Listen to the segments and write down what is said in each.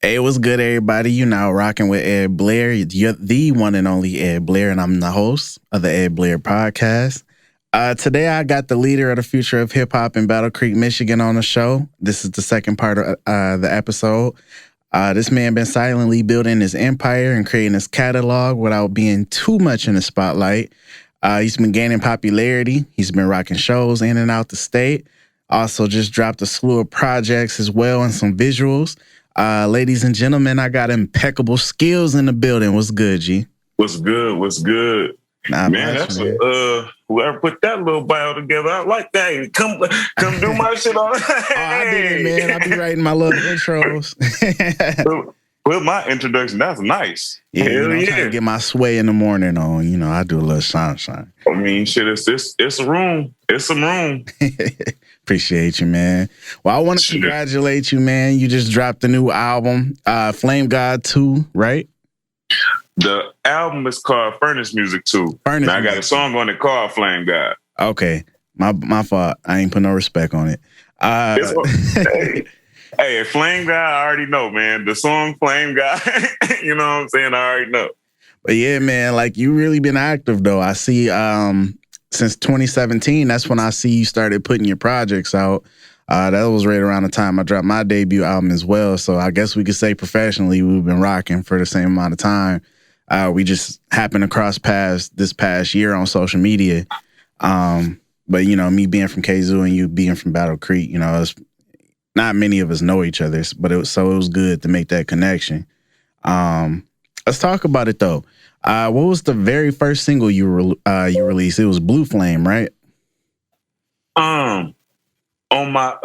Hey, what's good, everybody? You now rocking with Ed Blair. You're the one and only Ed Blair, and I'm the host of the Ed Blair podcast. Today, I got the leader of the future of hip hop in Battle Creek, Michigan, on the show. This is the second part of the episode. This man been silently building his empire and creating his catalog without being too much in the spotlight. He's been gaining popularity. He's been rocking shows in and out the state. Also, just dropped a slew of projects as well and some visuals. Ladies and gentlemen, I got Impeccable Skillz in the building. What's good, G? What's good? What's good? Not man, much, that's man. Whoever put that little bio together, I like that. Come do my shit on. I did it, man. I be writing my little intros. With my introduction, that's nice. Yeah, I'm trying to get my sway in the morning on. I do a little shine. I mean, shit, it's a room. It's some room. Appreciate you, man. Well, I want to congratulate you, man. You just dropped a new album, Flame God 2, right? The album is called Furnace Music 2. I got a song on it called Flame God. Okay. My fault. I ain't put no respect on it. Hey, Flame God, I already know, man. The song Flame God, you know what I'm saying? I already know. But yeah, man, like you really been active though. I see since 2017, that's when I see you started putting your projects out. That was right around the time I dropped my debut album as well. So I guess we could say professionally we've been rocking for the same amount of time. We just happened to cross paths this past year on social media. But me being from Kalamazoo and you being from Battle Creek, it's not many of us know each other, but it was good to make that connection. Let's talk about it though. What was the very first single you released? It was Blue Flame, right? On my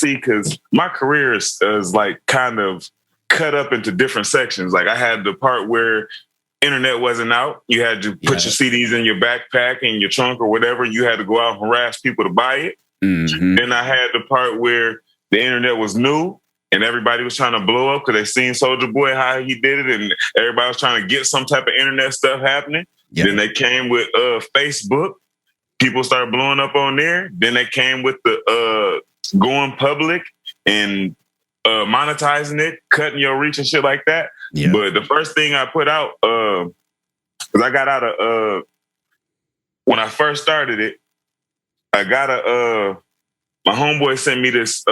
because my career is like kind of cut up into different sections. Like I had the part where internet wasn't out. You had to put your CDs in your backpack, in your trunk or whatever. You had to go out and harass people to buy it. Mm-hmm. Then I had the part where the internet was new and everybody was trying to blow up because they seen Soulja Boy, how he did it, and everybody was trying to get some type of internet stuff happening. Yep. Then they came with Facebook. People started blowing up on there. Then they came with the going public and monetizing it, cutting your reach and shit like that. Yeah. But the first thing I put out, because I got out of when I first started it, I got my homeboy sent me this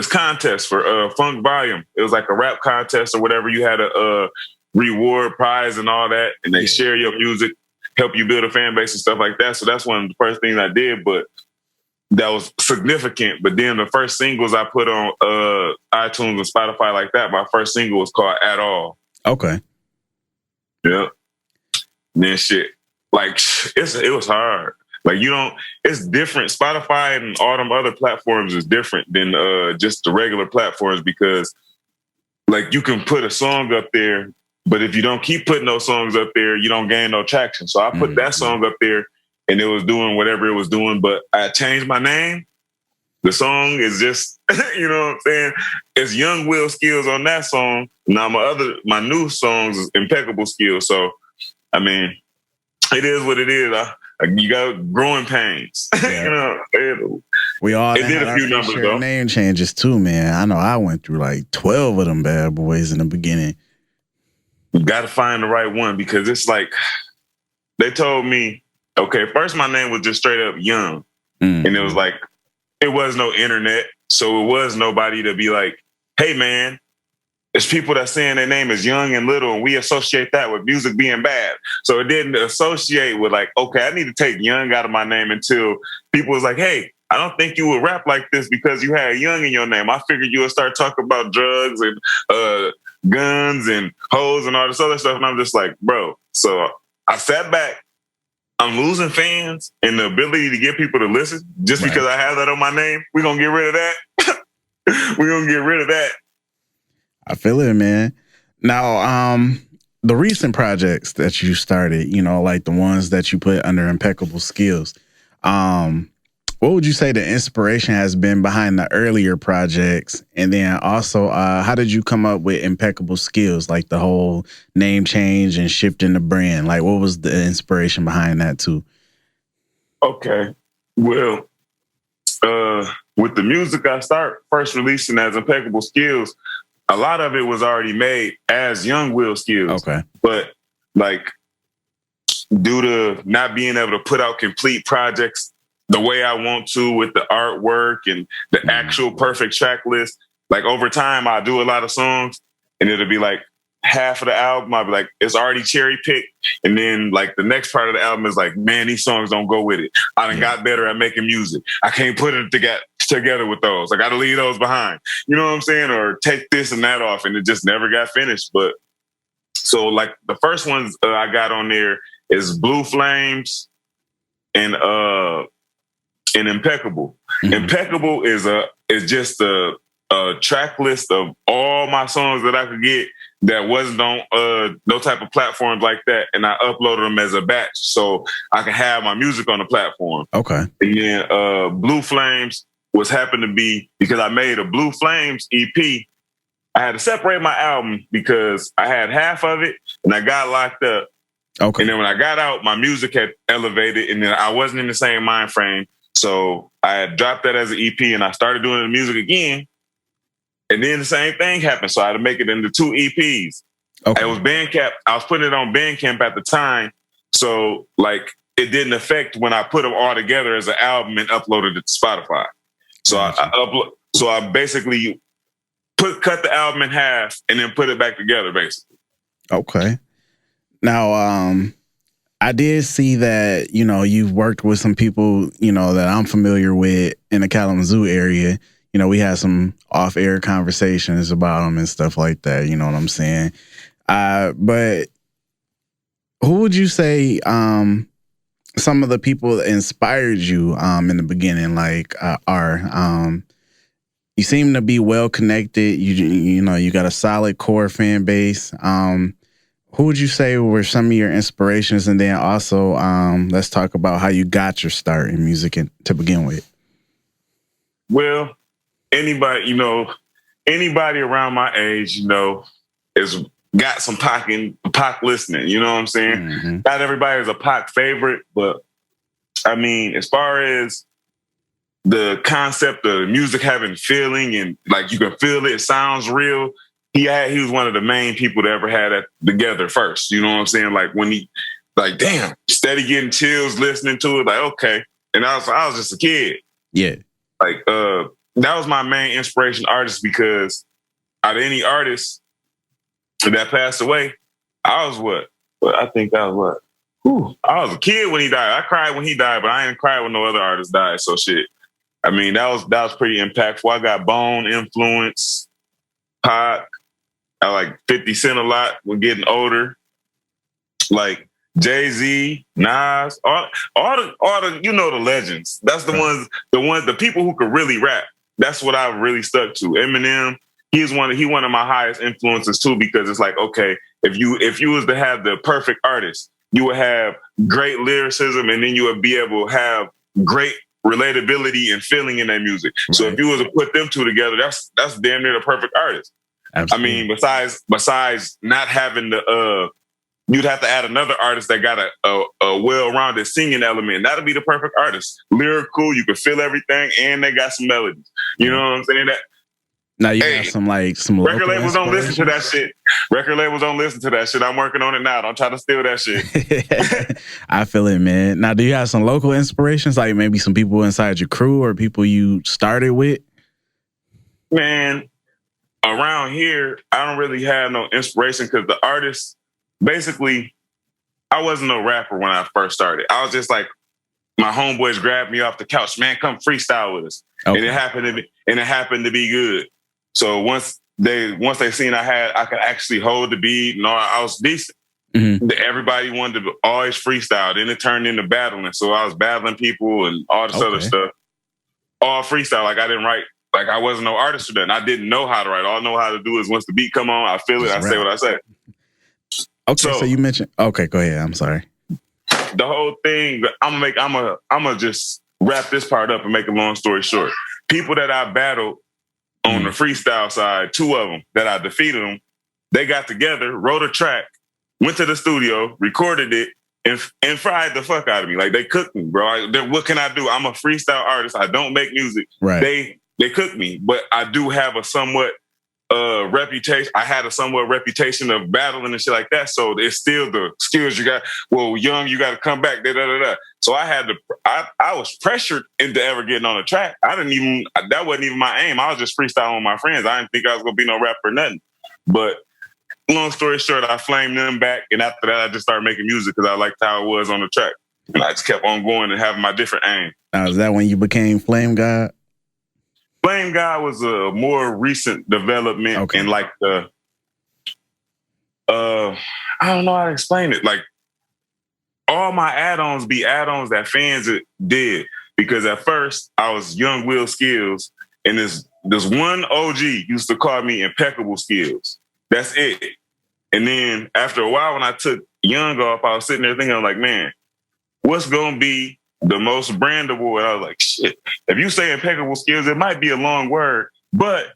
contest for Funk Volume. It was like a rap contest or whatever. You had a reward prize and all that, and they share your music, help you build a fan base and stuff like that. So that's one of the first things I did, but that was significant. But then the first singles I put on iTunes and Spotify like that, my first single was called At All. Okay. Yeah. And then shit, like it was hard. Like it's different. Spotify and all them other platforms is different than just the regular platforms because like you can put a song up there, but if you don't keep putting those songs up there, you don't gain no traction. So I put that song up there and it was doing whatever it was doing, but I changed my name. The song is just, you know what I'm saying? It's Young Will Skillz on that song. Now my new songs is Impeccable Skillz. So, I mean, it is what it is. You got growing pains. Yeah. We all did a few numbers though. Name changes too, man. I know I went through like 12 of them bad boys in the beginning. You got to find the right one because it's like they told me, okay, first my name was just straight up Young, and it was like it was no internet, so it was nobody to be like, hey man. It's people that saying their name is Young and Little, and we associate that with music being bad. So it didn't associate with like, okay, I need to take Young out of my name until people was like, hey, I don't think you would rap like this because you had Young in your name. I figured you would start talking about drugs and guns and hoes and all this other stuff. And I'm just like, bro. So I sat back. I'm losing fans and the ability to get people to listen just because I have that on my name. We're going to get rid of that. We're going to get rid of that. I feel it, man. Now, the recent projects that you started, like the ones that you put under Impeccable Skillz, what would you say the inspiration has been behind the earlier projects? And then also, how did you come up with Impeccable Skillz, like the whole name change and shifting the brand? Like, what was the inspiration behind that too? Okay. Well, with the music I start first releasing as Impeccable Skillz, a lot of it was already made as Young Will Skillz. Okay. But like, due to not being able to put out complete projects the way I want to with the artwork and the actual perfect track list, like over time, I do a lot of songs and it'll be like half of the album, I'll be like, it's already cherry picked. And then like the next part of the album is like, man, these songs don't go with it. I done got better at making music. I can't put it together with those. I got to leave those behind. You know what I'm saying? Or take this and that off. And it just never got finished. But so like the first ones I got on there is Blue Flames and Impeccable. Mm-hmm. Impeccable is just a track list of all my songs that I could get that wasn't on no type of platforms like that, and I uploaded them as a batch so I can have my music on the platform. Okay. And then Blue Flames was happened to be because I made a Blue Flames EP. I had to separate my album because I had half of it and I got locked up. Okay. And then when I got out, my music had elevated, and then I wasn't in the same mind frame. So I had dropped that as an EP, and I started doing the music again. And then the same thing happened. So I had to make it into 2 EPs. Okay. It was Bandcamp. I was putting it on Bandcamp at the time. So like it didn't affect when I put them all together as an album and uploaded it to Spotify. So I basically cut the album in half and then put it back together basically. Okay. Now, I did see that, you've worked with some people, that I'm familiar with in the Kalamazoo area. We had some off-air conversations about them and stuff like that. You know what I'm saying? But who would you say some of the people that inspired you in the beginning, are? You seem to be well connected. You got a solid core fan base. Who would you say were some of your inspirations? And then also, let's talk about how you got your start in music to begin with. Well, anybody around my age, has got some Pac listening. You know what I'm saying? Mm-hmm. Not everybody is a Pac favorite, but I mean, as far as the concept of music having feeling and like you can feel it sounds real, he was one of the main people that ever had that together first. You know what I'm saying? Like when he, like, damn, steady getting chills listening to it. Like, okay. And I was just a kid. Yeah. Like, that was my main inspiration artist because out of any artist that passed away, I was what? I think I was what? I was a kid when he died. I cried when he died, but I didn't cry when no other artist died. So shit. I mean, that was pretty impactful. I got Bone influence, Pac. I like 50 Cent a lot when getting older. Like Jay-Z, Nas, all the the legends. That's the people who could really rap. That's what I really stuck to. Eminem, he's one of my highest influences too, because it's like, okay, if you was to have the perfect artist, you would have great lyricism and then you would be able to have great relatability and feeling in their music. Right. So if you was to put them two together, that's damn near the perfect artist. Absolutely. I mean, besides not having you'd have to add another artist that got a well-rounded singing element. That'll be the perfect artist. Lyrical, you can feel everything, and they got some melodies. You know what I'm saying? Now you got some record labels don't listen to that shit. Record labels don't listen to that shit. I'm working on it now. Don't try to steal that shit. I feel it, man. Now, do you have some local inspirations, like maybe some people inside your crew or people you started with? Man, around here, I don't really have no inspiration because the artists, basically, I wasn't a rapper when I first started. I was just like, my homeboys grabbed me off the couch, man, come freestyle with us. Okay. And it happened to be good. So once they seen I could actually hold the beat and I was decent. Mm-hmm. Everybody wanted to always freestyle. Then it turned into battling. So I was battling people and all this other stuff. All freestyle. Like I didn't write. Like I wasn't no artist or nothing. I didn't know how to write. All I know how to do is once the beat come on, I feel it. I say what I say. Okay, so you mentioned. Okay, go ahead. I'm sorry. The whole thing. I'm gonna just wrap this part up and make a long story short. People that I battled on the freestyle side, 2 of them that I defeated them, they got together, wrote a track, went to the studio, recorded it, and fried the fuck out of me. Like they cooked me, bro. What can I do? I'm a freestyle artist. I don't make music. Right. They cooked me, but I do have a somewhat reputation. I had a somewhat reputation of battling and shit like that. So it's still the skills you got. Well, young, you got to come back. Da, da, da, da. So I had to. I was pressured into ever getting on the track. I didn't even. That wasn't even my aim. I was just freestyling with my friends. I didn't think I was gonna be no rapper or nothing. But long story short, I flamed them back, and after that, I just started making music because I liked how it was on the track, and I just kept on going and having my different aim. Now, is that when you became Flame God? Flame God was a more recent development, okay. And like the, I don't know how to explain it. Like all my add-ons be add-ons that fans did, because at first I was Young Will Skillz, and this one OG used to call me Impeccable Skillz. That's it. And then after a while, when I took Young off, I was sitting there thinking, I'm like, man, what's gonna be the most brandable? And I was like, shit, if you say Impeccable Skillz, it might be a long word, but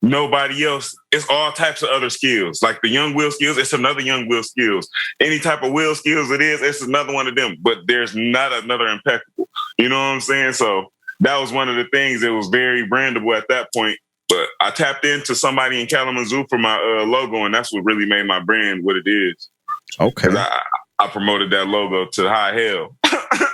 nobody else. It's all types of other skills. Like the Young Will Skillz, it's another Young Will Skillz. Any type of Will Skillz it is, it's another one of them, but there's not another Impeccable. You know what I'm saying? So that was one of the things that was very brandable at that point. But I tapped into somebody in Kalamazoo for my logo, and that's what really made my brand what it is. Okay. I promoted that logo to high hell.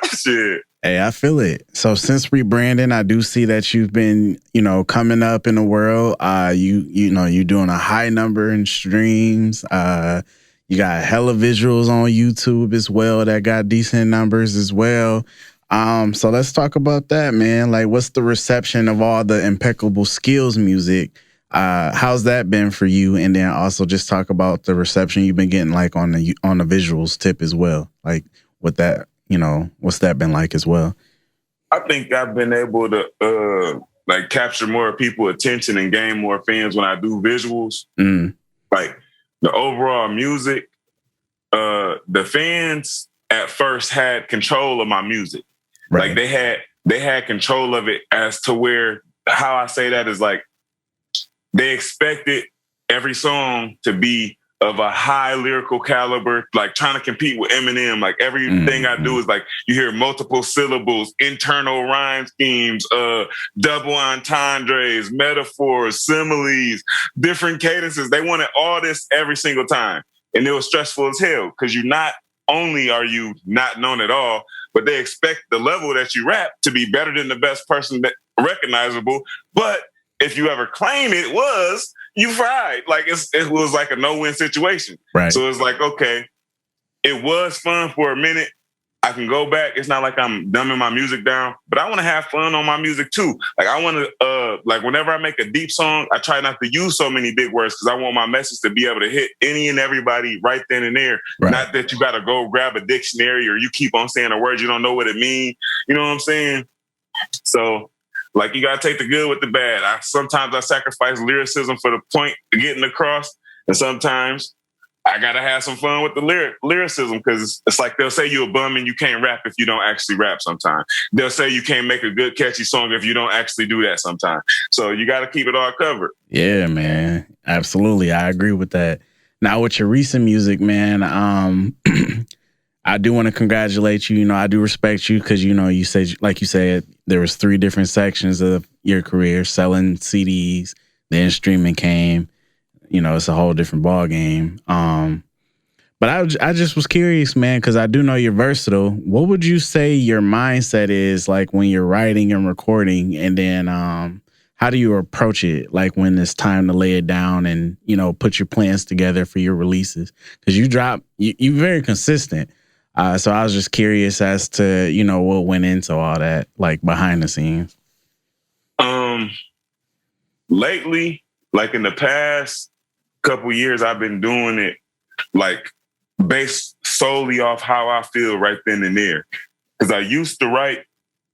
Shit. Hey, I feel it. So since rebranding, I do see that you've been, coming up in the world. You're doing a high number in streams. You got hella visuals on YouTube as well that got decent numbers as well. So let's talk about that, man. Like, what's the reception of all the Impeccable Skillz music? How's that been for you? And then also just talk about the reception you've been getting, like on the visuals tip as well. Like with that, what's that been like as well? I think I've been able to capture more people's attention and gain more fans when I do visuals. Like the overall music, the fans at first had control of my music. Right. Like they had control of it, as to where, how I say that is like, they expected every song to be of a high lyrical caliber, like trying to compete with Eminem. Like everything I do is like, you hear multiple syllables, internal rhyme schemes, double entendres, metaphors, similes, different cadences. They wanted all this every single time. And it was stressful as hell, because not only are you not known at all, but they expect the level that you rap to be better than the best person that recognizable. But if you ever claim it was, you fried. Like it was like a no-win situation. Right. So it's like, okay, it was fun for a minute. I can go back. It's not like I'm dumbing my music down, but I want to have fun on my music too. Like I want to, whenever I make a deep song, I try not to use so many big words, because I want my message to be able to hit any and everybody right then and there. Right. Not that you got to go grab a dictionary or you keep on saying a word you don't know what it means. You know what I'm saying? So like, you got to take the good with the bad. Sometimes I sacrifice lyricism for the point of getting across, and sometimes I got to have some fun with the lyricism, because it's like they'll say you're a bum and you can't rap if you don't actually rap sometimes. They'll say you can't make a good, catchy song if you don't actually do that sometimes. So you got to keep it all covered. Yeah, man. Absolutely. I agree with that. Now, with your recent music, man, I do want to congratulate you. I do respect you, because, you said, like you said, there was 3 different sections of your career: selling CDs, then streaming came. It's a whole different ball game. But I just was curious, man, because I do know you're versatile. What would you say your mindset is like when you're writing and recording, and then how do you approach it, like when it's time to lay it down and put your plans together for your releases? Because you're very consistent. So I was just curious as to what went into all that, like behind the scenes. Lately, like in the past couple years, I've been doing it like based solely off how I feel right then and there. Because I used to write,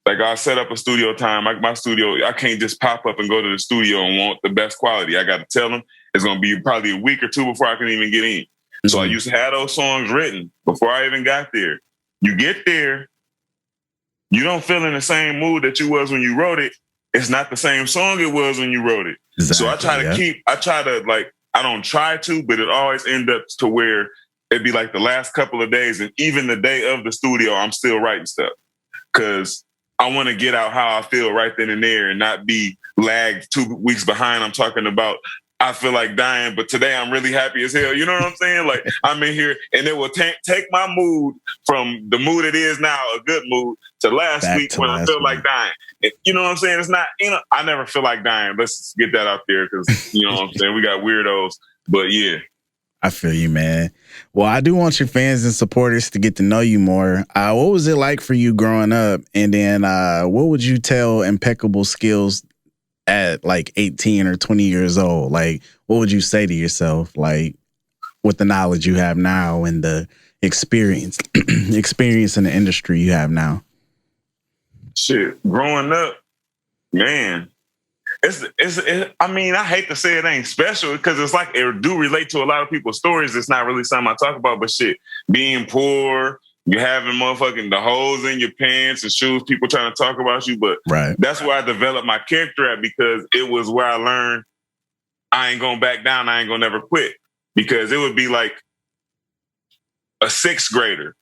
like I set up a studio time. My studio, I can't just pop up and go to the studio and want the best quality. I got to tell them it's going to be probably a week or 2 before I can even get in. Mm-hmm. So I used to have those songs written before I even got there. You get there, you don't feel in the same mood that you was when you wrote it. It's not the same song it was when you wrote it. Exactly, so I don't try to, but it always ends up to where it'd be like the last couple of days, and even the day of the studio, I'm still writing stuff, because I want to get out how I feel right then and there and not be lagged 2 weeks behind. I'm talking about I feel like dying, but today I'm really happy as hell. You know what I'm saying? Like I'm in here and it will take my mood from the mood it is now, a good mood, to last Back week to when I last feel week. like dying. You know what I'm saying? It's not, I never feel like dying. Let's just get that out there because, you know what I'm saying? We got weirdos, but yeah. I feel you, man. Well, I do want your fans and supporters to get to know you more. What was it like for you growing up? And then what would you tell Impeccable Skillz at like 18 or 20 years old? Like, what would you say to yourself, like, with the knowledge you have now and the experience in the industry you have now? Shit, growing up, man, I mean, I hate to say it ain't special because it's like it do relate to a lot of people's stories. It's not really something I talk about, but shit, being poor, you having motherfucking the holes in your pants and shoes, people trying to talk about you. But Right. That's where I developed my character at, because it was where I learned I ain't gonna back down. I ain't gonna never quit, because it would be like a sixth grader.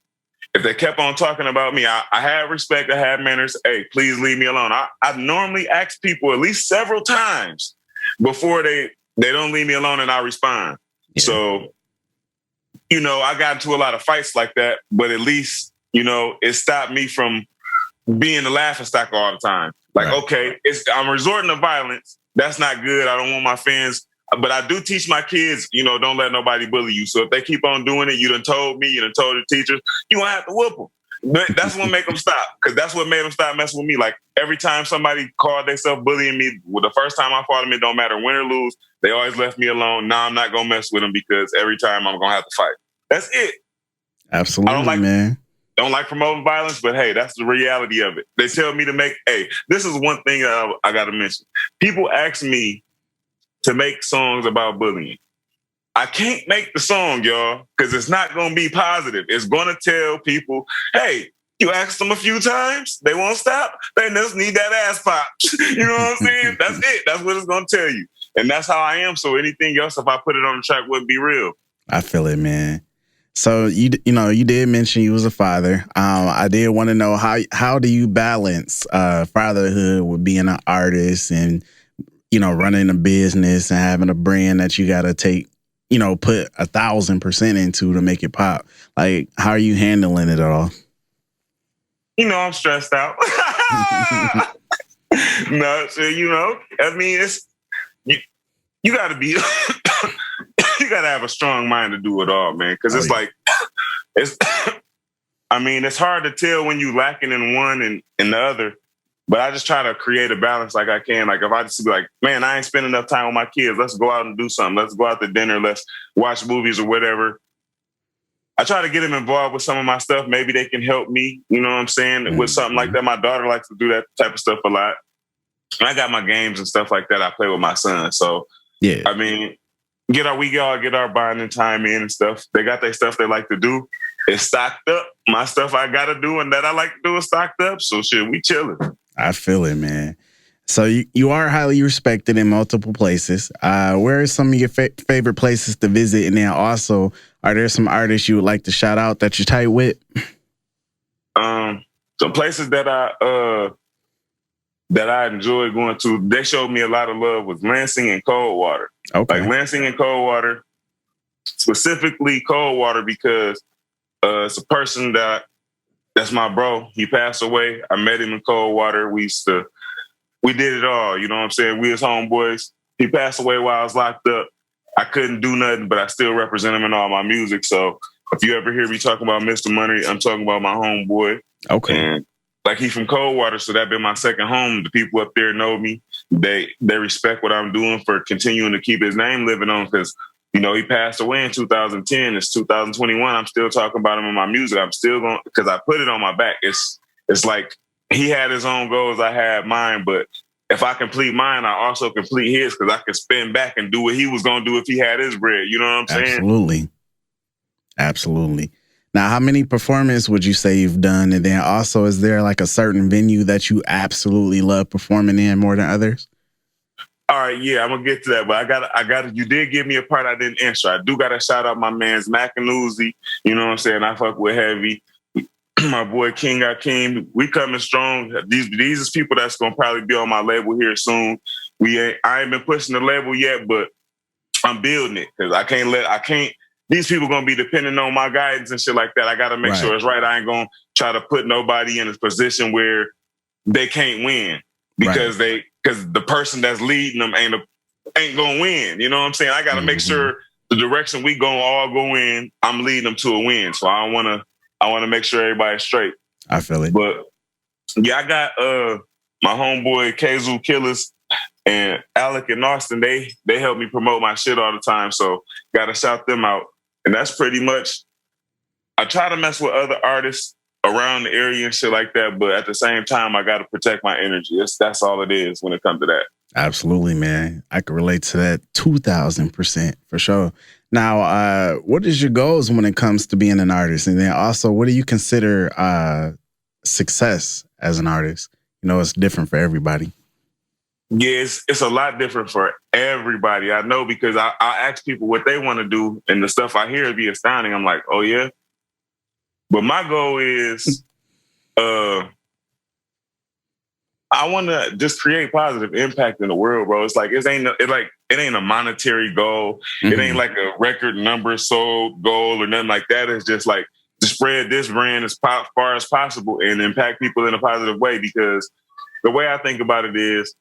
If they kept on talking about me, I had respect, I had manners. Hey, please leave me alone. I normally ask people at least several times before they don't leave me alone, and I respond. Yeah. So, I got into a lot of fights like that, but at least, it stopped me from being the laughing stock all the time. Like, right. Okay, I'm resorting to violence. That's not good. I don't want my fans. But I do teach my kids, don't let nobody bully you. So if they keep on doing it, you done told me, you done told the teachers, you gonna have to whoop them. But that's what make them stop, because that's what made them stop messing with me. Like every time somebody called themselves bullying me, the first time I fought them, it don't matter win or lose, they always left me alone. Now I'm not gonna mess with them, because every time I'm gonna have to fight. That's it. Absolutely, man. Don't like promoting violence, but hey, that's the reality of it. They tell me to this is one thing I gotta mention. People ask me to make songs about bullying. I can't make the song, y'all, because it's not going to be positive. It's going to tell people, hey, you asked them a few times, they won't stop, they just need that ass popped. You know what I'm saying? That's it. That's what it's going to tell you. And that's how I am. So anything else, if I put it on the track, wouldn't be real. I feel it, man. So you did mention you was a father. I did want to know how do you balance fatherhood with being an artist and running a business and having a brand that you got to take, put 1,000% into to make it pop. Like, how are you handling it all? I'm stressed out. No, so, I mean, it's, you got to be, you got to have a strong mind to do it all, man. Cause it's hard to tell when you lacking in one and in the other. But I just try to create a balance like I can. Like if I just be like, man, I ain't spending enough time with my kids. Let's go out and do something. Let's go out to dinner. Let's watch movies or whatever. I try to get them involved with some of my stuff. Maybe they can help me, you know what I'm saying, mm-hmm. with something like that. My daughter likes to do that type of stuff a lot. And I got my games and stuff like that I play with my son. So, yeah, I mean, we all get our bonding time in and stuff. They got their stuff they like to do. It's stocked up. My stuff I got to do and that I like to do is stocked up. So shit, we chilling. I feel it, man. So you are highly respected in multiple places. Where are some of your favorite places to visit? And then also, are there some artists you would like to shout out that you're tight with? Some places that I enjoy going to, they showed me a lot of love, was Lansing and Coldwater. Okay. Like Lansing and Coldwater, specifically Coldwater, because it's a person that's my bro. He passed away. I met him in Coldwater. We did it all. You know what I'm saying? We was homeboys. He passed away while I was locked up. I couldn't do nothing, but I still represent him in all my music. So if you ever hear me talking about Mr. Money, I'm talking about my homeboy. Okay. And like he's from Coldwater, so that been my second home. The people up there know me. They respect what I'm doing for continuing to keep his name living on, because he passed away in 2010. It's 2021. I'm still talking about him in my music. I'm still going, because I put it on my back. It's like he had his own goals. I had mine. But if I complete mine, I also complete his, because I can spin back and do what he was going to do if he had his bread. You know what I'm saying? Absolutely. Absolutely. Now, how many performances would you say you've done? And then also, is there like a certain venue that you absolutely love performing in more than others? All right, yeah, I'm gonna get to that, but I got. You did give me a part I didn't answer. I do gotta shout out my man's Mac and Uzi. You know what I'm saying? I fuck with heavy. My boy King Akeem. We coming strong. These is people that's gonna probably be on my label here soon. I ain't been pushing the label yet, but I'm building it because I can't. These people gonna be depending on my guidance and shit like that. I gotta make sure it's right. I ain't gonna try to put nobody in a position where they can't win because the person that's leading them ain't gonna win. You know what I'm saying? I gotta make sure the direction we gonna all go in, I'm leading them to a win. So I wanna make sure everybody's straight. I feel it. But yeah, I got my homeboy Kalamazoo Killers and Alec and Austin. They help me promote my shit all the time. So gotta shout them out. And that's pretty much, I try to mess with other artists around the area and shit like that, but at the same time, I got to protect my energy. That's all it is when it comes to that. Absolutely, man. I can relate to that 2,000% for sure. Now, what is your goals when it comes to being an artist? And then also, what do you consider success as an artist? You know, it's different for everybody. Yeah, it's a lot different for everybody. I know because I ask people what they want to do, and the stuff I hear be astounding. I'm like, oh yeah. But my goal is, I want to just create positive impact in the world, bro. It's like it ain't a monetary goal. It ain't like a record number sold goal or nothing like that. It's just like to spread this brand as far as possible and impact people in a positive way. Because the way I think about it is,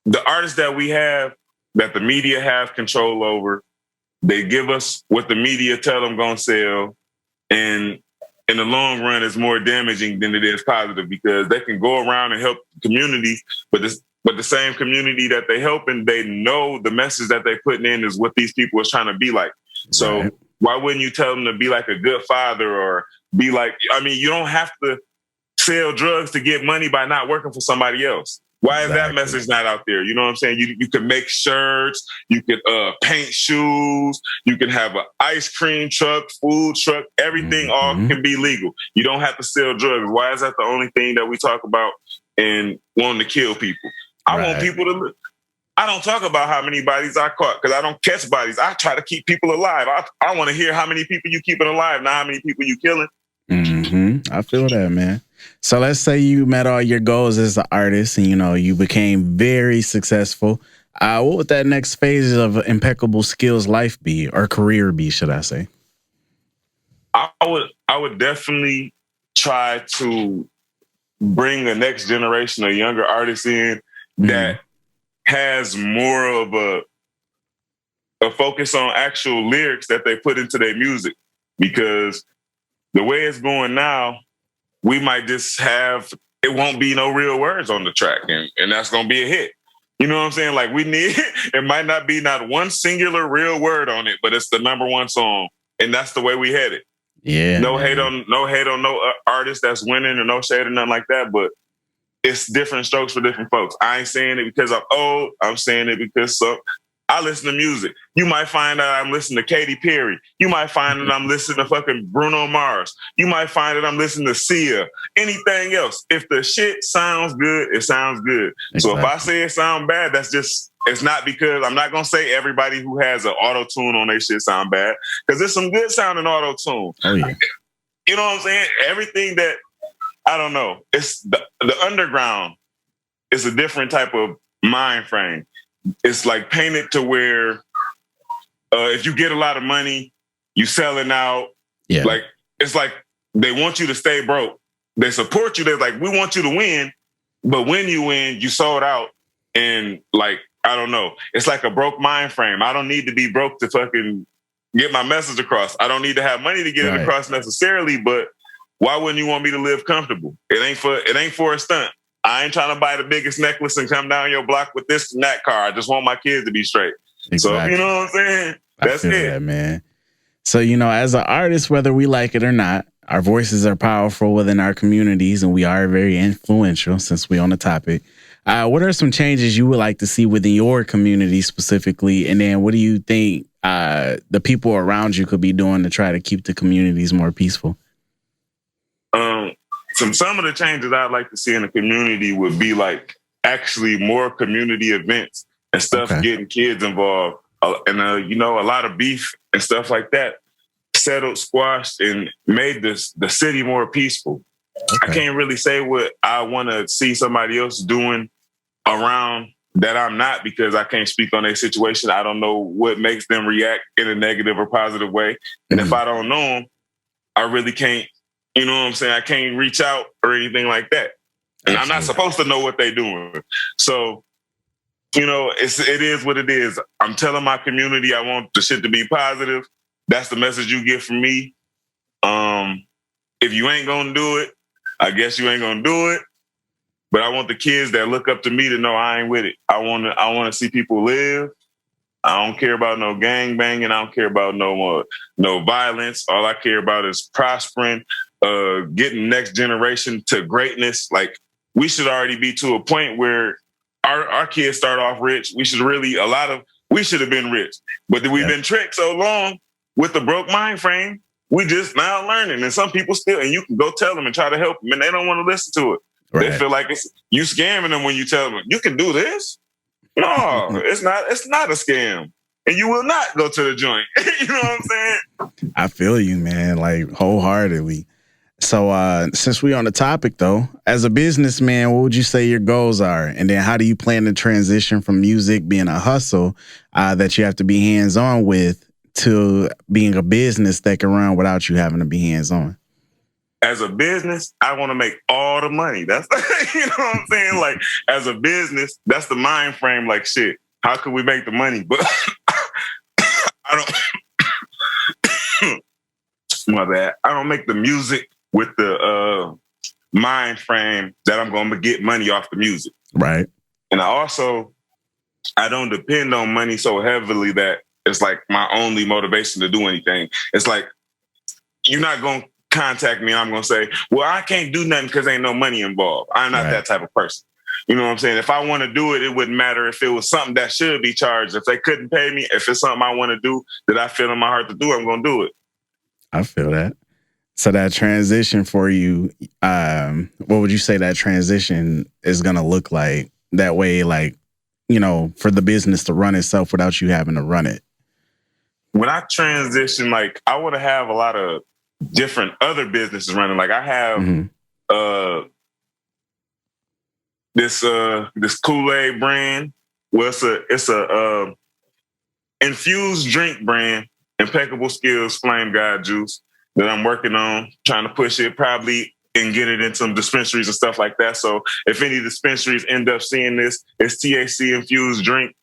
the artists that we have, that the media have control over, they give us what the media tell them gonna sell, and in the long run, it's more damaging than it is positive because they can go around and help the community, but the same community that they help, and they know the message that they putting in is what these people is trying to be like. So why wouldn't you tell them to be like a good father or be like? I mean, you don't have to sell drugs to get money by not working for somebody else. Why is that message not out there? You know what I'm saying? You can make shirts, you can paint shoes, you can have an ice cream truck, food truck, everything all can be legal. You don't have to sell drugs. Why is that the only thing that we talk about and wanting to kill people? I want people to live. I don't talk about how many bodies I caught because I don't catch bodies. I try to keep people alive. I want to hear how many people you keeping alive, not how many people you killing. I feel that, man. So let's say you met all your goals as an artist and, you know, you became very successful. What would that next phase of Impeccable Skillz life be, or career be, should I say? I would definitely try to bring the next generation of younger artists in that has more of a focus on actual lyrics that they put into their music. Because the way it's going now, we might just have, it won't be no real words on the track, and that's going to be a hit. You know what I'm saying? Like, we need, it might not be not one singular real word on it, but it's the number one song, and that's the way we headed. Yeah. No hate on no artist that's winning, or no shade or nothing like that, but it's different strokes for different folks. I ain't saying it because I'm old. I'm saying it because I listen to music. You might find that I'm listening to Katy Perry. You might find that I'm listening to fucking Bruno Mars. You might find that I'm listening to Sia. Anything else. If the shit sounds good, it sounds good. Exactly. So if I say it sound bad, that's just, it's not because, I'm not going to say everybody who has an auto-tune on their shit sound bad, because there's some good sounding auto-tune. Oh, yeah. You know what I'm saying? Everything that, I don't know, it's the underground is a different type of mind frame. It's like painted to where if you get a lot of money, you selling out. Yeah. Like, it's like they want you to stay broke. They support you. They're like, we want you to win. But when you win, you sold out. And like, I don't know. It's like a broke mind frame. I don't need to be broke to fucking get my message across. I don't need to have money to get it across necessarily. But why wouldn't you want me to live comfortable? It ain't for a stunt. I ain't trying to buy the biggest necklace and come down your block with this and that car. I just want my kids to be straight. Exactly. So, you know what I'm saying? That's it. That, man. So, you know, as an artist, whether we like it or not, our voices are powerful within our communities, and we are very influential since we're on the topic. What are some changes you would like to see within your community specifically? And then what do you think the people around you could be doing to try to keep the communities more peaceful? Some of the changes I'd like to see in the community would be like actually more community events and stuff, getting kids involved, and you know, a lot of beef and stuff like that settled, squashed, and made the city more peaceful. I can't really say what I want to see somebody else doing around that I'm not, because I can't speak on their situation. I don't know what makes them react in a negative or positive way. And if I don't know them, I really can't, you know what I'm saying? I can't reach out or anything like that. And I'm not supposed to know what they're doing. So, you know, it is what it is. I'm telling my community I want the shit to be positive. That's the message you get from me. If you ain't gonna do it, I guess you ain't gonna do it. But I want the kids that look up to me to know I ain't with it. I want to see people live. I don't care about no gang banging. I don't care about no violence. All I care about is prospering, getting next generation to greatness. Like, we should already be to a point where our kids start off rich. We should have been rich, but we've been tricked so long with the broke mind frame. We just now learning, and some people still. And you can go tell them and try to help them, and they don't want to listen to it. Right. They feel like you scamming them when you tell them you can do this. No, it's not. It's not a scam, and you will not go to the joint. You know what I'm saying? I feel you, man. Like, wholeheartedly. So, since we on the topic though, as a businessman, what would you say your goals are, and then how do you plan to transition from music being a hustle that you have to be hands on with to being a business that can run without you having to be hands on? As a business, I want to make all the money. That's, you know what I'm saying? Like, as a business, that's the mind frame. Like, shit, how can we make the money? But I don't, my bad. I don't make the music with the mind frame that I'm going to get money off the music. Right. And I don't depend on money so heavily that it's like my only motivation to do anything. It's like, you're not going to contact me and I'm going to say, well, I can't do nothing because ain't no money involved. I'm not that type of person. You know what I'm saying? If I want to do it, it wouldn't matter if it was something that should be charged. If they couldn't pay me, if it's something I want to do that I feel in my heart to do, I'm going to do it. I feel that. So that transition for you, what would you say that transition is going to look like? That way, like, you know, for the business to run itself without you having to run it. When I transition, like, I want to have a lot of different other businesses running. Like, I have this Kool-Aid brand. Well, it's a infused drink brand, Impeccable Skillz Flame God Juice, that I'm working on, trying to push it probably and get it in some dispensaries and stuff like that. So if any dispensaries end up seeing this, it's THC infused drink.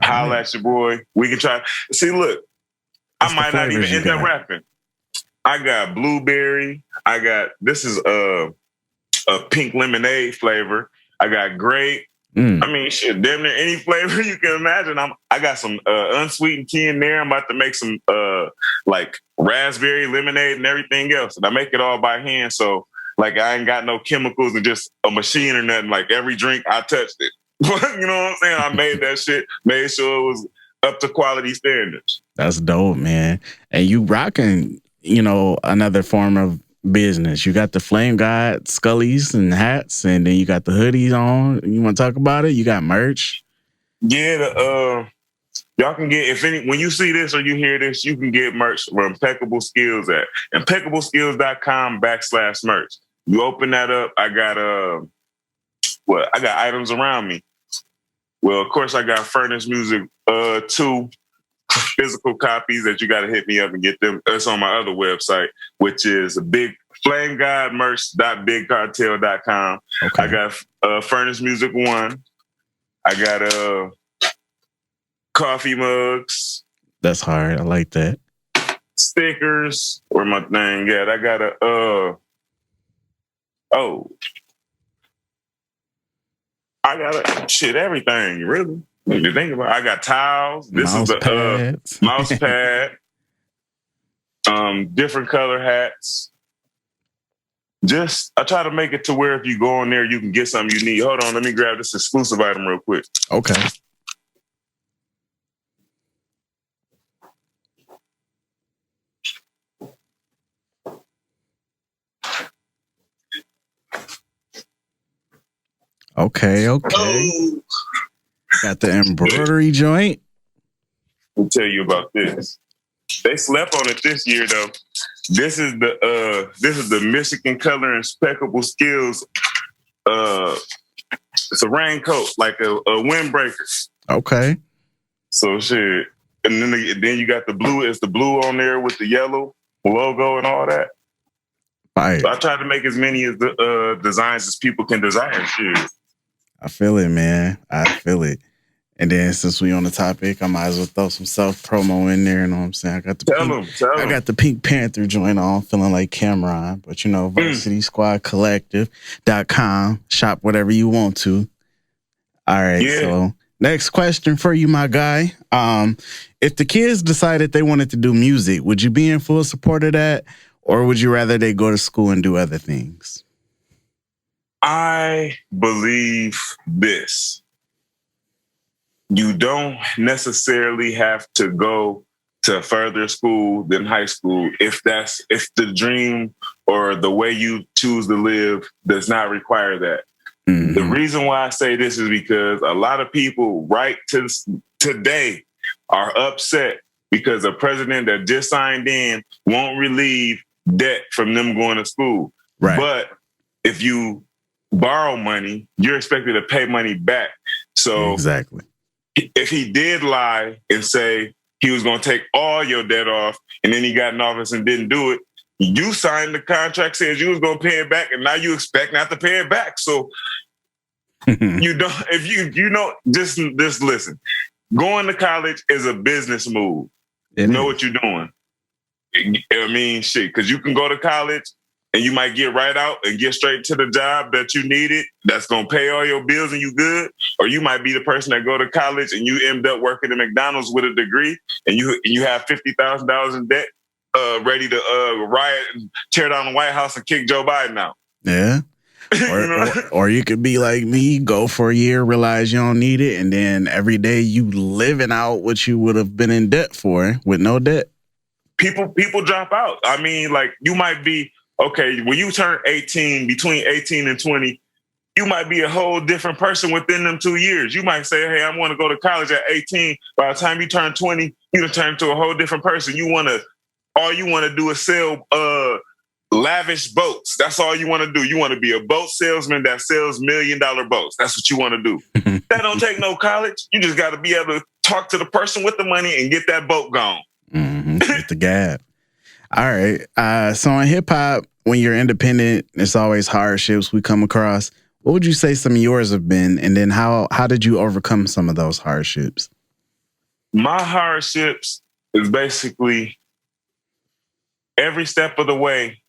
Holla at your boy. We can try. See, look, I might not even end up rapping. I got blueberry. This is a pink lemonade flavor. I got grape. I mean, shit, damn near any flavor you can imagine. I got some unsweetened tea in there. I'm about to make some like raspberry lemonade and everything else. And I make it all by hand. So like, I ain't got no chemicals and just a machine or nothing. Like, every drink I touched it. You know what I'm saying? I made that shit, made sure it was up to quality standards. That's dope, man. And you rocking, you know, another form of business. You got the Flame God Scullies and hats, and then you got the hoodies on. You want to talk about it? You got merch? Yeah, y'all can get, when you see this or you hear this, you can get merch from Impeccable Skillz at impeccableskillz.com/merch. You open that up, I got I got items around me. Well, of course, I got Furnace Music 2 physical copies that you got to hit me up and get them. It's on my other website, which is flamegodmerch.bigcartel.com. Okay. I got Furnace Music 1. I got coffee mugs. That's hard. I like that. Stickers. Where my thing at? I got everything, really. When you think about it, I got towels. This is the mouse pad. Different color hats. I try to make it to where if you go in there, you can get something you need. Hold on, let me grab this exclusive item real quick. Okay. Okay. Oh. Got the embroidery joint. I'll tell you about this. They slept on it this year, though. This is the Michigan Color Impeccable Skillz It's a raincoat, like a windbreaker. Okay. So shit. And then you got the blue. It's the blue on there with the yellow logo and all that. Fire. So I try to make as many of the designs as people can desire. Shit. I feel it, man. I feel it. And then since we on the topic, I might as well throw some self promo in there. You know what I'm saying? I got the Pink Panther joint on, feeling like Cameron. But you know, Varsity Squad Collective.com. Shop whatever you want to. All right. Yeah. So next question for you, my guy. If the kids decided they wanted to do music, would you be in full support of that? Or would you rather they go to school and do other things? I believe this. You don't necessarily have to go to further school than high school if the dream or the way you choose to live does not require that. Mm-hmm. The reason why I say this is because a lot of people right to today are upset because a president that just signed in won't relieve debt from them going to school. Right. But if you borrow money, you're expected to pay money back. So exactly. If he did lie and say he was going to take all your debt off and then he got in office and didn't do it, you signed the contract, says you was going to pay it back, and now you expect not to pay it back. So you don't, if you know, just listen. Going to college is a business move. Know what you're doing. I mean, shit, because you can go to college and you might get right out and get straight to the job that you needed that's going to pay all your bills and you good. Or you might be the person that go to college and you end up working at McDonald's with a degree and you have $50,000 in debt, ready to riot and tear down the White House and kick Joe Biden out. Yeah. Or you could be like me, go for a year, realize you don't need it, and then every day you living out what you would have been in debt for with no debt. People drop out. I mean, like you might be, okay, when you turn 18, between 18 and 20, you might be a whole different person within them 2 years. You might say, hey, I want to go to college at 18. By the time you turn 20, you can turn into a whole different person. All you want to do is sell lavish boats. That's all you want to do. You want to be a boat salesman that sells $1 million boats. That's what you want to do. That don't take no college. You just got to be able to talk to the person with the money and get that boat gone. Mm-hmm. Get the gab. All right. So in hip hop, when you're independent, it's always hardships we come across. What would you say some of yours have been? And then how did you overcome some of those hardships? My hardships is basically every step of the way,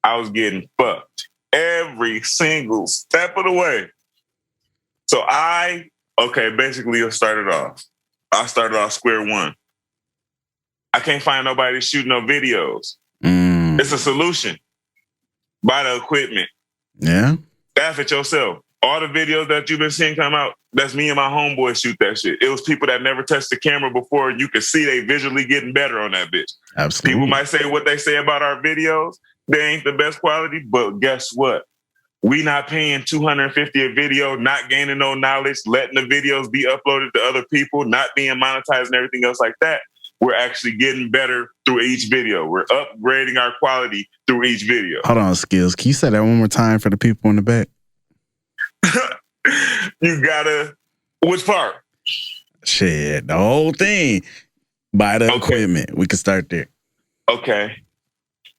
I was getting fucked. Every single step of the way. So basically I started off square one. I can't find nobody to shoot no videos. It's a solution. Buy the equipment. Yeah. Staff it yourself. All the videos that you've been seeing come out, that's me and my homeboy shoot that shit. It was people that never touched the camera before. You could see they visually getting better on that bitch. Absolutely. People might say what they say about our videos. They ain't the best quality, but guess what? We not paying $250 a video, not gaining no knowledge, letting the videos be uploaded to other people, not being monetized and everything else like that. We're actually getting better through each video. We're upgrading our quality through each video. Hold on, Skillz. Can you say that one more time for the people in the back? Which part? Shit, the whole thing. Buy the equipment. We can start there. Okay.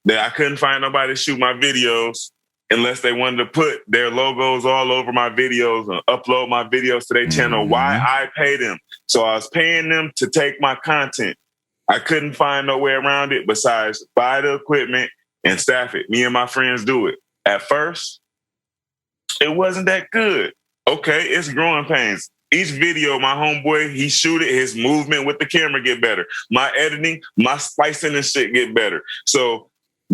I couldn't find nobody to shoot my videos unless they wanted to put their logos all over my videos and upload my videos to their channel. Why I pay them. So I was paying them to take my content. I couldn't find no way around it besides buy the equipment and staff it. Me and my friends do it. At first, it wasn't that good. Okay, it's growing pains. Each video, my homeboy, he shoot it, his movement with the camera get better. My editing, my splicing and shit get better. So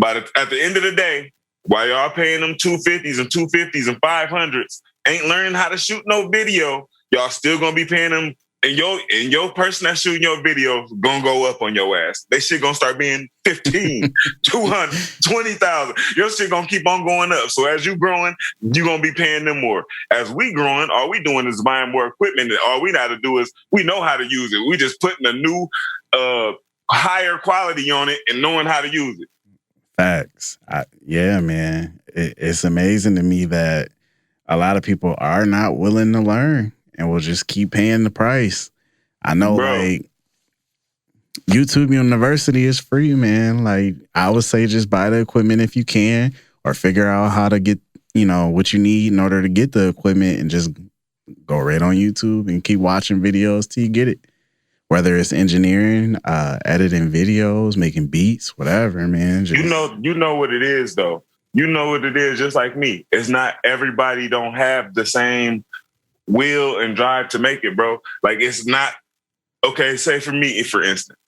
at the end of the day, while y'all paying them $250s and $250s and $500s, ain't learning how to shoot no video, y'all still gonna be paying them. And your person that's shooting your video gonna go up on your ass. They shit gonna start being 15, 200, 20,000. Your shit gonna keep on going up. So as you growing, you gonna be paying them more. As we growing, all we doing is buying more equipment. And all we got to do is we know how to use it. We just putting a new, higher quality on it and knowing how to use it. Facts. Yeah, man. It's amazing to me that a lot of people are not willing to learn and will just keep paying the price. I know, like, YouTube University is free, man. Like, I would say just buy the equipment if you can, or figure out how to get, what you need in order to get the equipment, and just go right on YouTube and keep watching videos till you get it. Whether it's engineering, editing videos, making beats, whatever, man. You know what it is, though. You know what it is, just like me. It's not everybody don't have the same will and drive to make it, bro. Like, it's not, okay, say for me, for instance,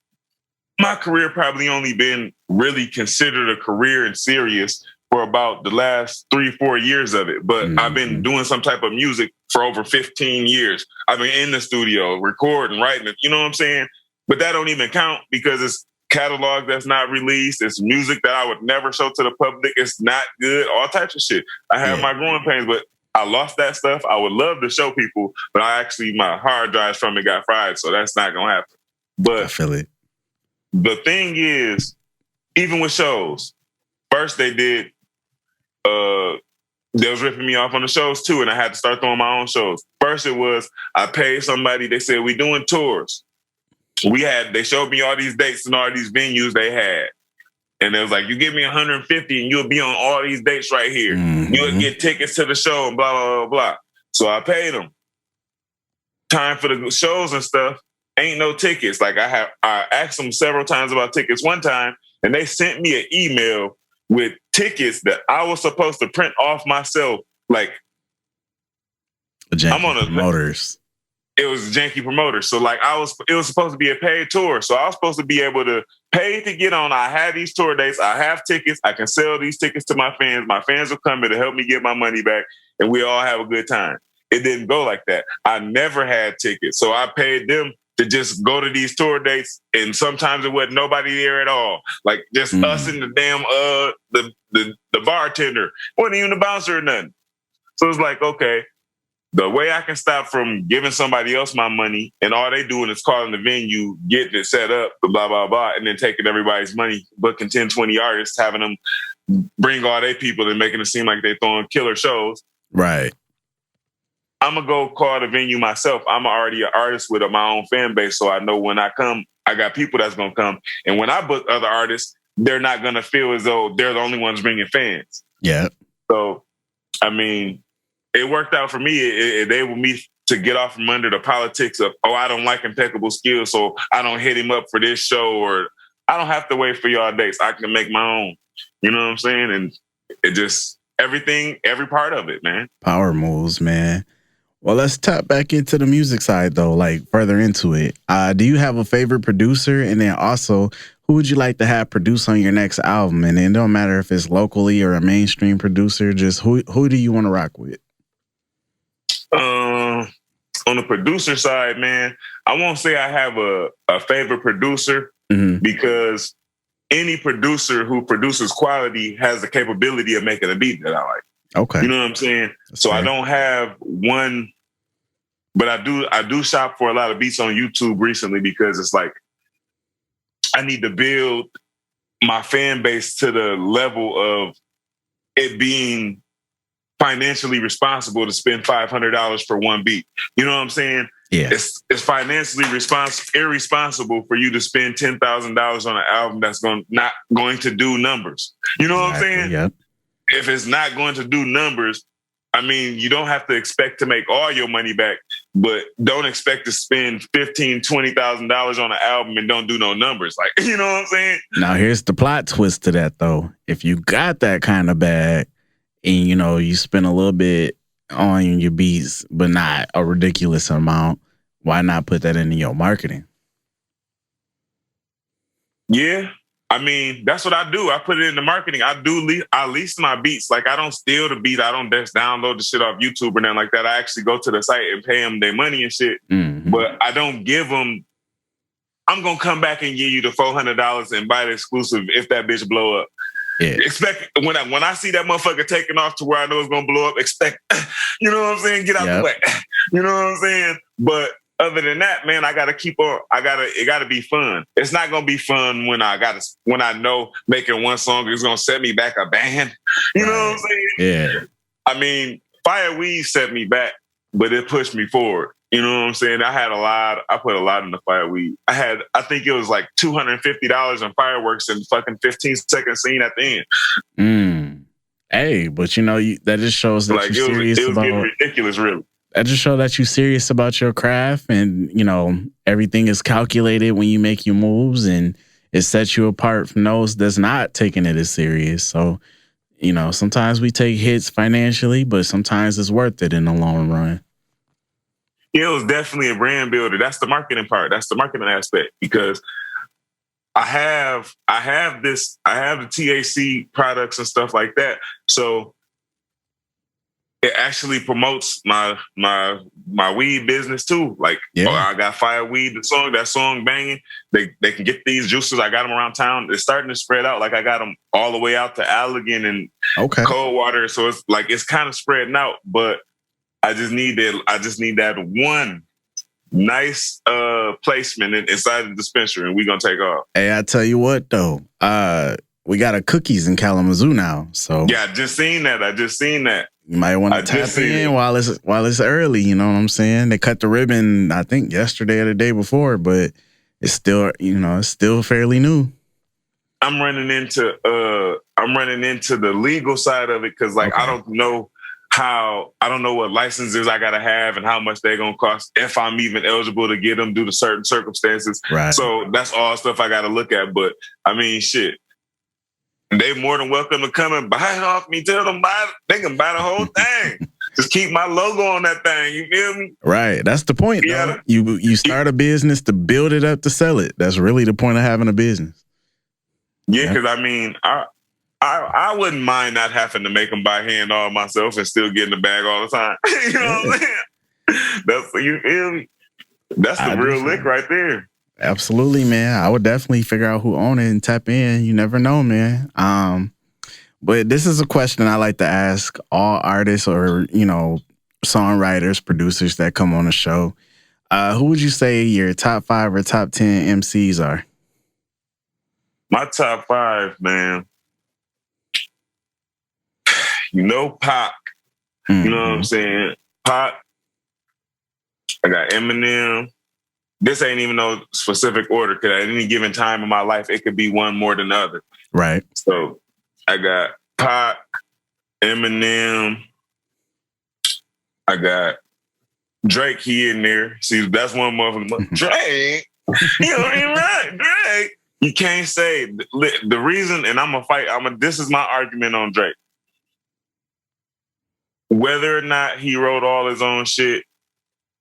my career probably only been really considered a career and serious for about the last 3-4 years of it. But I've been doing some type of music for over 15 years. I've been in the studio, recording, writing it, you know what I'm saying? But that don't even count, because it's catalog that's not released. It's music that I would never show to the public. It's not good, all types of shit. I have my growing pains, but I lost that stuff. I would love to show people, but my hard drives from it got fried, so that's not going to happen. But I feel it. The thing is, even with shows, first they was ripping me off on the shows too, and I had to start throwing my own shows. First it was, I paid somebody, they said, we doing tours. They showed me all these dates and all these venues they had. And it was like, you give me 150 and you'll be on all these dates right here. You'll get tickets to the show and blah, blah, blah, blah. So I paid them. Time for the shows and stuff, ain't no tickets. Like, I asked them several times about tickets one time, and they sent me an email with tickets that I was supposed to print off myself. Like, I'm on promoters. It was janky promoters. So like, it was supposed to be a paid tour. So I was supposed to be able to pay to get on. I have these tour dates. I have tickets. I can sell these tickets to my fans. My fans will come in to help me get my money back, and we all have a good time. It didn't go like that. I never had tickets. So I paid them to just go to these tour dates, and sometimes it wasn't nobody there at all. Like, just us and the damn the bartender. Wasn't even the bouncer or nothing. So it's like, okay, the way I can stop from giving somebody else my money, and all they doing is calling the venue, getting it set up, blah, blah, blah, and then taking everybody's money, booking 10, 20 artists, having them bring all their people and making it seem like they're throwing killer shows. Right. I'm going to go call the venue myself. I'm already an artist with my own fan base, so I know when I come, I got people that's going to come. And when I book other artists, they're not going to feel as though they're the only ones bringing fans. Yeah. So, I mean, it worked out for me. It enabled me to get off from under the politics of, I don't like Impeccable Skillz, so I don't hit him up for this show, or I don't have to wait for y'all dates. I can make my own. You know what I'm saying? And it just, everything, every part of it, man. Power moves, man. Well, let's tap back into the music side, though, like further into it. Do you have a favorite producer? And then also, who would you like to have produce on your next album? And it don't matter if it's locally or a mainstream producer, just who do you want to rock with? On the producer side, man, I won't say I have a favorite producer, because any producer who produces quality has the capability of making a beat that I like. Okay. You know what I'm saying? That's fair. I don't have one, but I do shop for a lot of beats on YouTube recently, because it's like, I need to build my fan base to the level of it being financially responsible to spend $500 for one beat. You know what I'm saying? Yeah. It's financially irresponsible for you to spend $10,000 on an album that's not going to do numbers. You know what I'm saying? Yep. If it's not going to do numbers, I mean, you don't have to expect to make all your money back, but don't expect to spend $15,000, $20,000 on an album and don't do no numbers. Like, you know what I'm saying? Now, here's the plot twist to that, though. If you got that kind of bag and, you spend a little bit on your beats, but not a ridiculous amount, why not put that into your marketing? Yeah. I mean, that's what I do. I put it in the marketing. I lease my beats. Like, I don't steal the beat. I don't just download the shit off YouTube or nothing like that. I actually go to the site and pay them their money and shit. But I don't give them, I'm going to come back and give you the $400 and buy the exclusive if that bitch blow up. Yeah. Expect, when I see that motherfucker taking off to where I know it's going to blow up, expect, you know what I'm saying? Get out the way. You know what I'm saying? But other than that, man, I gotta keep on. It gotta be fun. It's not gonna be fun when I know making one song is gonna set me back a band. You know what I'm saying? Yeah. I mean, Fireweed set me back, but it pushed me forward. You know what I'm saying? I put a lot in the fireweed. I think it was like $250 in fireworks and fucking 15-second scene at the end. Hey, but you know, that just shows that you're serious about. It was getting ridiculous, really. That just shows that you're serious about your craft, and you know everything is calculated when you make your moves, and it sets you apart from those that's not taking it as serious. So, you know, sometimes we take hits financially, but sometimes it's worth it in the long run. Yeah, it was definitely a brand builder. That's the marketing part. That's the marketing aspect, because I have the THC products and stuff like that. So it actually promotes my weed business too. Like, I got Fireweed, that song banging. They can get these juices. I got them around town. It's starting to spread out. Like I got them all the way out to Allegan and Coldwater. So it's kind of spreading out, but I just need that one nice placement inside the dispensary, and we're gonna take off. Hey, I tell you what though, we got a cookies in Kalamazoo now. So yeah, I just seen that. You might want to tap in while it's early. You know what I'm saying? They cut the ribbon, I think yesterday or the day before, but it's still, you know, it's still fairly new. I'm running into the legal side of it because, like, I don't know what licenses I gotta have and how much they're gonna cost if I'm even eligible to get them due to certain circumstances. Right. So that's all stuff I gotta look at. But I mean, shit, they more than welcome to come and buy it off me. Tell them they can buy the whole thing. Just keep my logo on that thing. You feel me? Right. That's the point. Yeah. You start a business to build it up to sell it. That's really the point of having a business. Yeah, because I mean, I wouldn't mind not having to make them by hand all myself and still getting the bag all the time. You know what I'm saying? You feel me? That's the real lick right there. Absolutely, man. I would definitely figure out who own it and tap in. You never know, man. But this is a question I like to ask all artists or, you know, songwriters, producers that come on the show. Who would you say your top 5 or top 10 MCs are? My top 5, man. You know, Pac. You know what I'm saying? Pac. I got Eminem. This ain't even no specific order, because at any given time in my life, it could be one more than the other. Right. So I got Pac, Eminem. I got Drake. He in there. See, that's one motherfucker. Drake. You know, ain't right. Drake. You can't say the reason, and I'm gonna fight. This is my argument on Drake. Whether or not he wrote all his own shit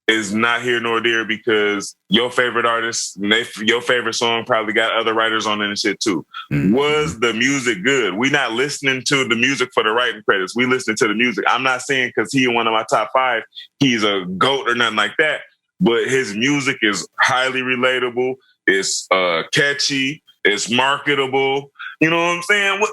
is not here nor there, because your favorite artist, your favorite song probably got other writers on it and shit too. Mm-hmm. Was the music good? We not listening to the music for the writing credits. We listening to the music. I'm not saying because he one of my top 5, he's a GOAT or nothing like that, but his music is highly relatable. It's catchy. It's marketable. You know what I'm saying?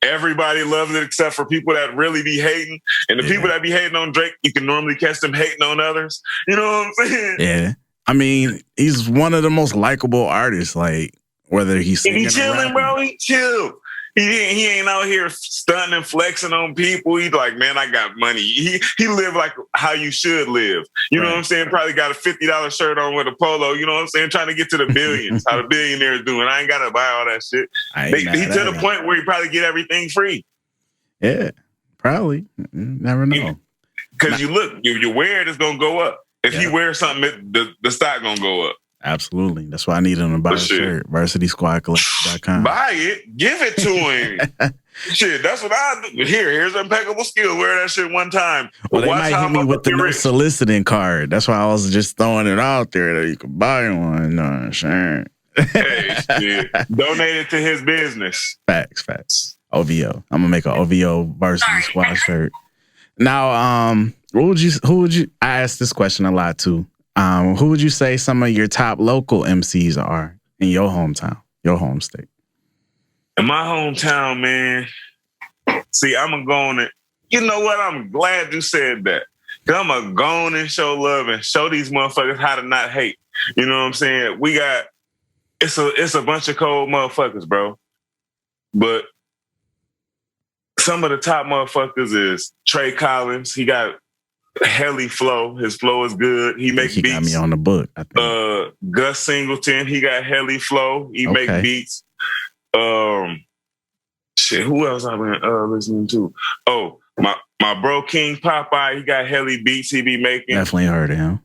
Everybody loves it except for people that really be hating. And the people that be hating on Drake, you can normally catch them hating on others. You know what I'm saying? Yeah. I mean, he's one of the most likable artists, like, whether he's singing he chilling, bro. He chill. He ain't out here stunting and flexing on people. He's like, man, I got money. He live like how you should live. You know what I'm saying? Probably got a $50 shirt on with a polo. You know what I'm saying? Trying to get to the billions. How the billionaires doing. I ain't got to buy all that shit. He to the point where he probably get everything free. Yeah, probably. Never know. Because you look, you wear it, it's going to go up. If he wears something, the stock going to go up. Absolutely. That's why I need him to buy a shirt. VarsitySquadCollective.com. Buy it. Give it to him. Shit, that's what I do. Here's Impeccable Skillz. Wear that shit one time. Well, they might hit me with the no soliciting card. That's why I was just throwing it out there that you could buy one. No, sure. Hey, shit. Donate it to his business. Facts. OVO. I'm gonna make an OVO Varsity Squad shirt. Now, who would you? I asked this question a lot too. Who would you say some of your top local MCs are in your hometown, your home state? In my hometown, man. See, I'm going to go on it. You know what? I'm glad you said that. Because I'm going to go on and show love and show these motherfuckers how to not hate. You know what I'm saying? It's a bunch of cold motherfuckers, bro. But some of the top motherfuckers is Trey Collins. He got helly flow. His flow is good. He makes beats. He got me on the book, I think. Gus Singleton, he got helly flow. He make beats. Shit, who else I've been listening to? Oh, my bro King Popeye, he got helly beats he be making. Definitely heard of him.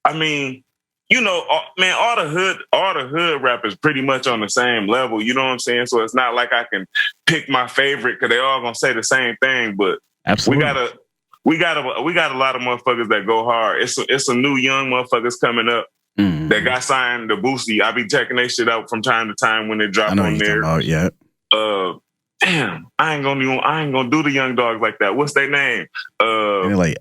I mean, you know, man, all the hood rappers pretty much on the same level. You know what I'm saying? So it's not like I can pick my favorite because they all gonna say the same thing. But absolutely, we got a lot of motherfuckers that go hard. It's some new young motherfuckers coming up that got signed to Boosie. I be checking their shit out from time to time when they drop on there. Damn, I ain't gonna do the young dogs like that. What's their name? Like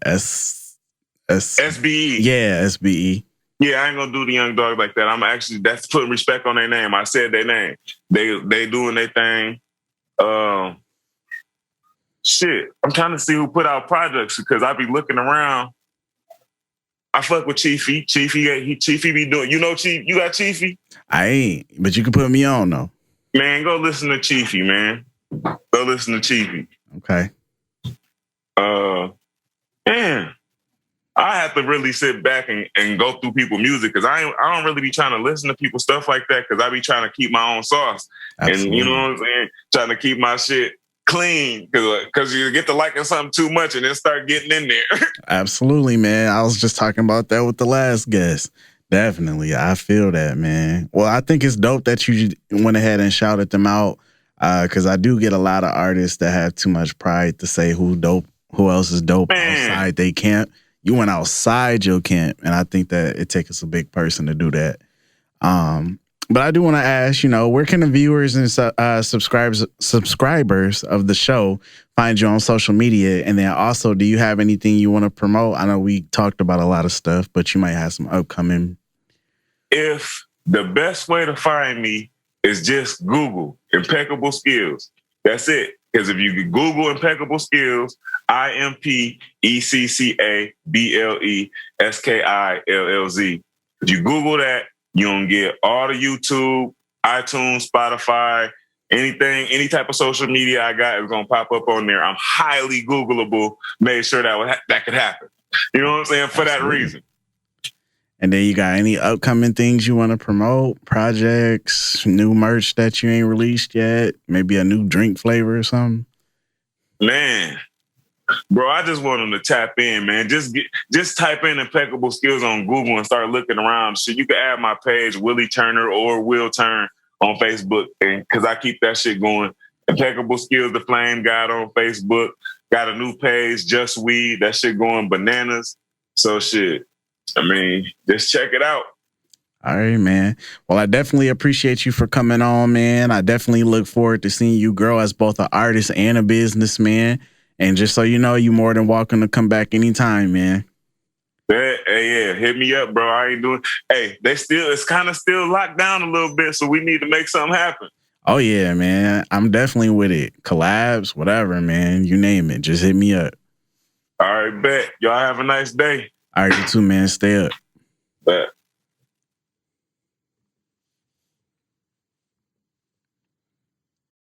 SBE. Yeah, SBE. Yeah, I ain't gonna do the young dog like that. That's putting respect on their name. I said their name. They doing their thing. Shit, I'm trying to see who put out projects because I be looking around. I fuck with Chiefy. Chiefy be doing. You know, Chief. You got Chiefy? I ain't, but you can put me on though. Man, go listen to Chiefy, man. Go listen to Chiefy. Okay. Man. I have to really sit back and go through people's music because I don't really be trying to listen to people's stuff like that because I be trying to keep my own sauce. Absolutely. And you know what I'm saying? Trying to keep my shit clean because you get to liking something too much and then start getting in there. Absolutely, man. I was just talking about that with the last guest. Definitely. I feel that, man. Well, I think it's dope that you went ahead and shouted them out because I do get a lot of artists that have too much pride to say who else is dope outside they camp. You went outside your camp, and I think that it takes a big person to do that. But I do want to ask, you know, where can the viewers and subscribers of the show find you on social media? And then also, do you have anything you want to promote? I know we talked about a lot of stuff, but you might have some upcoming. If the best way to find me is just Google Impeccable Skillz. That's it. Because if you Google Impeccable Skillz, IMPECCABLESKILLZ. If you Google that, you're going to get all the YouTube, iTunes, Spotify, anything, any type of social media I got is going to pop up on there. I'm highly Googleable. Made sure that could happen. You know what I'm saying? For that reason. And then you got any upcoming things you want to promote? Projects, new merch that you ain't released yet? Maybe a new drink flavor or something? Man, bro, I just want them to tap in, man. Just type in Impeccable Skillz on Google and start looking around. So you can add my page, Willie Turner or Will Turn on Facebook, and because I keep that shit going. Impeccable Skillz, the Flame God on Facebook. Got a new page, Just Weed. That shit going bananas. So shit. I mean, just check it out. All right, man. Well, I definitely appreciate you for coming on, man. I definitely look forward to seeing you grow as both an artist and a businessman. And just so you know, you're more than welcome to come back anytime, man. Yeah, hit me up, bro. I ain't doing. Hey, it's kind of still locked down a little bit, so we need to make something happen. Oh yeah, man. I'm definitely with it. Collabs, whatever, man. You name it. Just hit me up. All right, bet. Y'all have a nice day. All right, you too, man. Stay up. Bet.